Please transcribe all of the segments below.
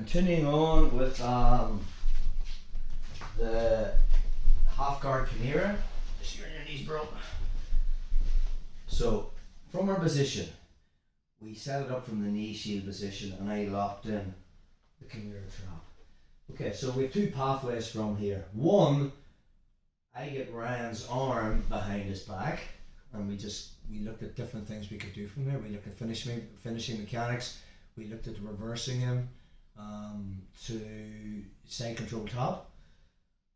continuing on with the half guard Kimura. Just your knees, bro. So, from our position, we set it up from the knee shield position and I locked in the Kimura trap. Okay, so we have two pathways from here. One, I get Ryan's arm behind his back and we looked at different things we could do from there. We looked at finishing mechanics. We looked at reversing him to side control top.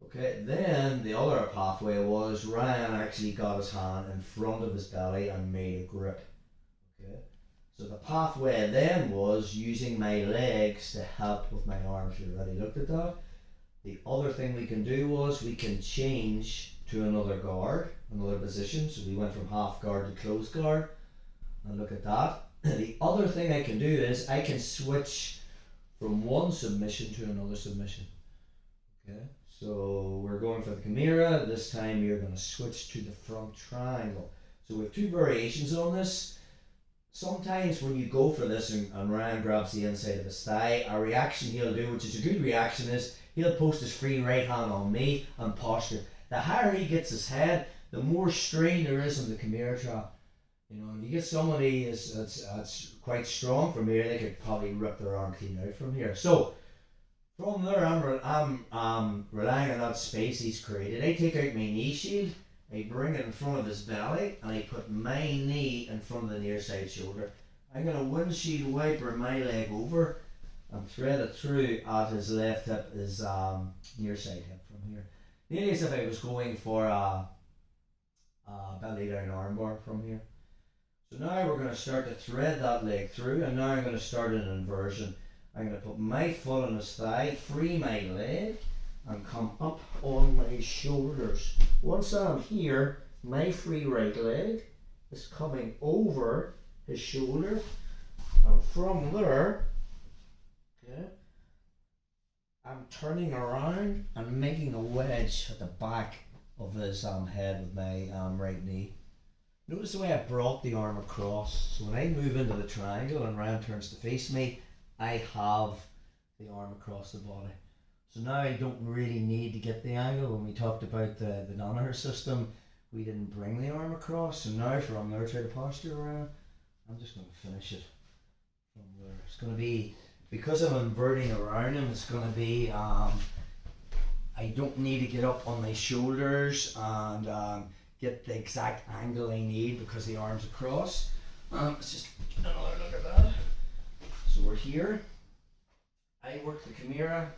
Okay, then the other pathway was Ryan actually got his hand in front of his belly and made a grip. Okay, so the pathway then was using my legs to help with my arms. We already looked at that. The other thing we can do was we can change to another guard, another position. So we went from half guard to closed guard, and look at that. The other thing I can do is I can switch from one submission to another submission. Okay, so we're going for the Kimura. This time you're going to switch to the front triangle. So we have two variations on this. Sometimes when you go for this and Ryan grabs the inside of his thigh, a reaction he'll do, which is a good reaction, is he'll post his free right hand on me and posture. The higher he gets his head, the more strain there is on the Kimura trap. You know, if you get somebody that's quite strong from here, they could probably rip their arm clean out from here. So from there, I'm relying on that space he's created. I take out my knee shield, I bring it in front of his belly, and I put my knee in front of the near side shoulder. I'm going to windshield wiper my leg over and thread it through at his left hip, his near side hip from here. Nearly as if I was going for a belly down armbar from here. So now we're going to start to thread that leg through, and now I'm going to start an inversion. I'm going to put my foot on his thigh, free my leg, and come up on my shoulders. Once I'm here, my free right leg is coming over his shoulder, and from there, okay, I'm turning around and making a wedge at the back of his head with my right knee. Notice the way I brought the arm across. So when I move into the triangle and Ryan turns to face me, I have the arm across the body. So now I don't really need to get the angle. When we talked about the Danaher system, we didn't bring the arm across. So now from there, try to posture around. I'm just going to finish it from there. It's going to be, because I'm inverting around him, it's going to be, I don't need to get up on my shoulders and get the exact angle I need because the arm's across. Let's just get another look at that. So we're here. I work the Kimura.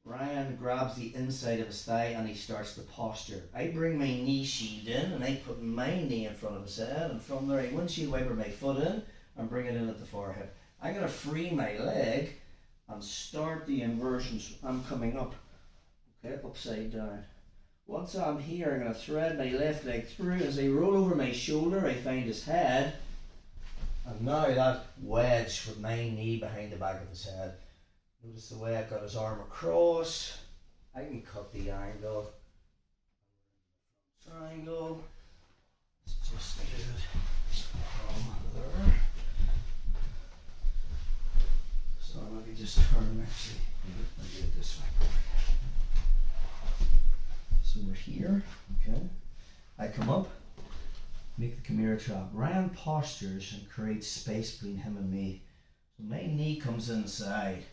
Ryan grabs the inside of his thigh and he starts to posture. I bring my knee shield in and I put my knee in front of his head, and from there I windshield wiper my foot in and bring it in at the far hip. I'm going to free my leg and start the inversion. So I'm coming up, okay, upside down. Once I'm here, I'm going to thread my left leg through. As I roll over my shoulder, I find his head. And now that wedge with my knee behind the back of his head. Notice the way I've got his arm across. I can cut the angle. Triangle. Let's just do it from there. So let me just turn actually. I'll do it this way. So we're here, okay. I come up, make the Kimura trap. Ryan postures and creates space between him and me. So my knee comes inside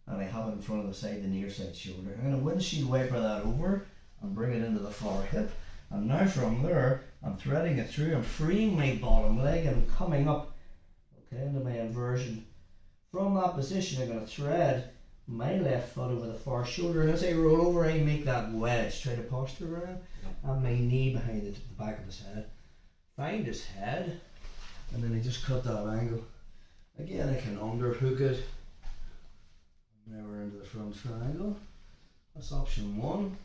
and I have it in front of the side, the near side shoulder. I'm going to windshield wiper that over and bring it into the far hip. And now from there, I'm threading it through. I'm freeing my bottom leg and I'm coming up, okay, into my inversion. From that position, I'm going to thread my left foot over the far shoulder, and as I roll over, I make that wedge. Try to posture around, and my knee behind the back of his head. Find his head, and then I just cut that angle. Again, I can underhook it. Now we're into the front triangle. That's option one.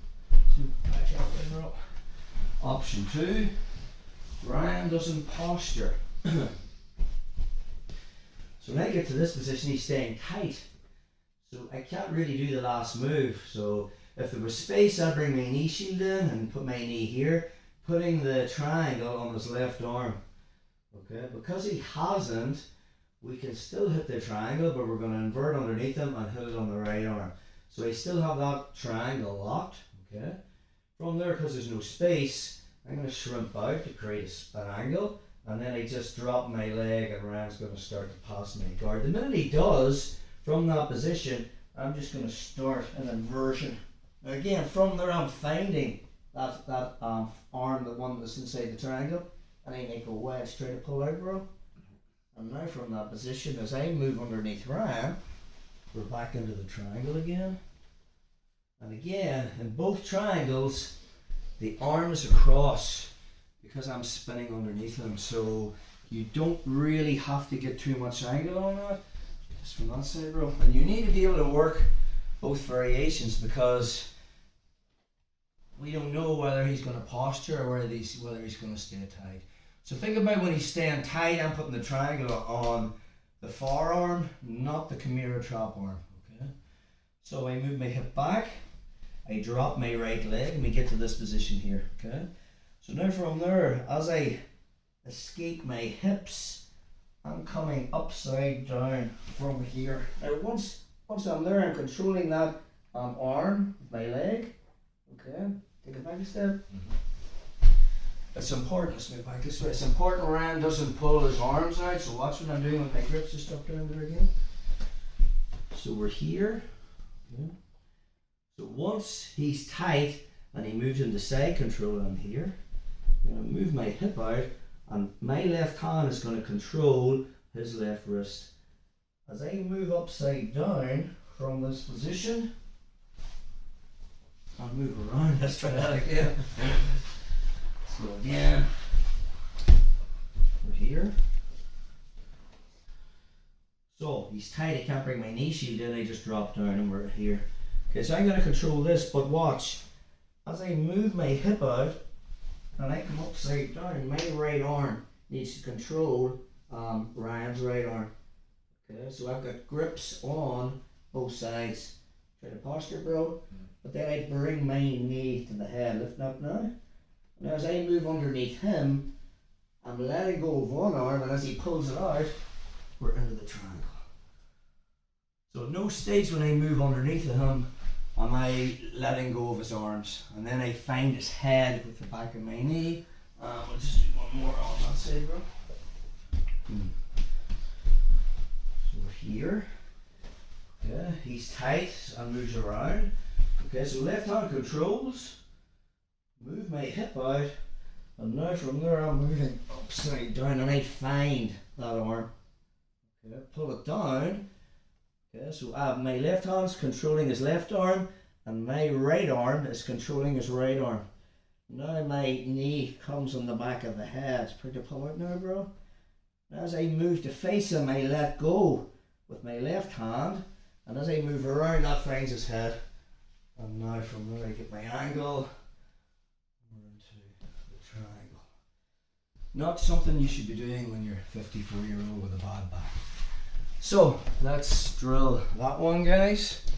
So back out up. Option two. Ryan doesn't posture. So when I get to this position, he's staying tight. So I can't really do the last move. So if there was space, I'd bring my knee shield in and put my knee here, putting the triangle on his left arm. Okay, because he hasn't, we can still hit the triangle, but we're going to invert underneath him and hit it on the right arm. So I still have that triangle locked. Okay. From there, because there's no space, I'm going to shrimp out to create an angle, and then I just drop my leg and Ryan's going to start to pass my guard. The minute he does, from that position, I'm just going to start an inversion. Now again, from there I'm finding that arm, the one that's inside the triangle, and I make a wedge, try to pull out, bro. And now from that position, as I move underneath Ryan, we're back into the triangle again. And again, in both triangles, the arms across because I'm spinning underneath them. So you don't really have to get too much angle on that. Just from that side, bro. And you need to be able to work both variations because we don't know whether he's going to posture or whether he's going to stay tight. So think about when he's staying tight, I'm putting the triangle on the forearm, not the Kimura trap arm. Okay. So I move my hip back, I drop my right leg, and we get to this position here. Okay. So now from there, as I escape my hips, I'm coming upside down from here. Now once I'm there, I'm controlling that arm with my leg. Okay. Take it back a step. It's important, let's move back this way. It's important Ryan doesn't pull his arms out, so watch what I'm doing with my grips. Just up down there again. So we're here. Okay. So once he's tight and he moves into side control, I'm here. I'm going to move my hip out and my left hand is going to control his left wrist. As I move upside down from this position, I'll move around. Let's try that again. So again, we're here. So he's tight, I can't bring my knee shield in, I just drop down and we're here. Okay, so I'm going to control this, but watch. As I move my hip out and I come upside down, my right arm needs to control Ryan's right arm. Okay, so I've got grips on both sides. Try to posture, bro. But then I bring my knee to the head, lifting up now. Now as I move underneath him, I'm letting go of one arm, and as he pulls it out, we're into the triangle. So at no stage when I move underneath him am I letting go of his arms. And then I find his head with the back of my knee. We'll just do one more on that side, bro. So we're here. Okay, he's tight and moves around. Okay, so left hand controls. Move my hip out, and now from there I'm moving upside down and I find that arm. Okay, pull it down. Okay, so my left hand's controlling his left arm and my right arm is controlling his right arm. Now my knee comes on the back of the head. Pretty to pull out now, bro. Now as I move to face him, I let go with my left hand, and as I move around, that finds his head. And now from there I get my angle. Triangle. Not something you should be doing when you're 54-year-old with a bad back. So let's drill that one, guys.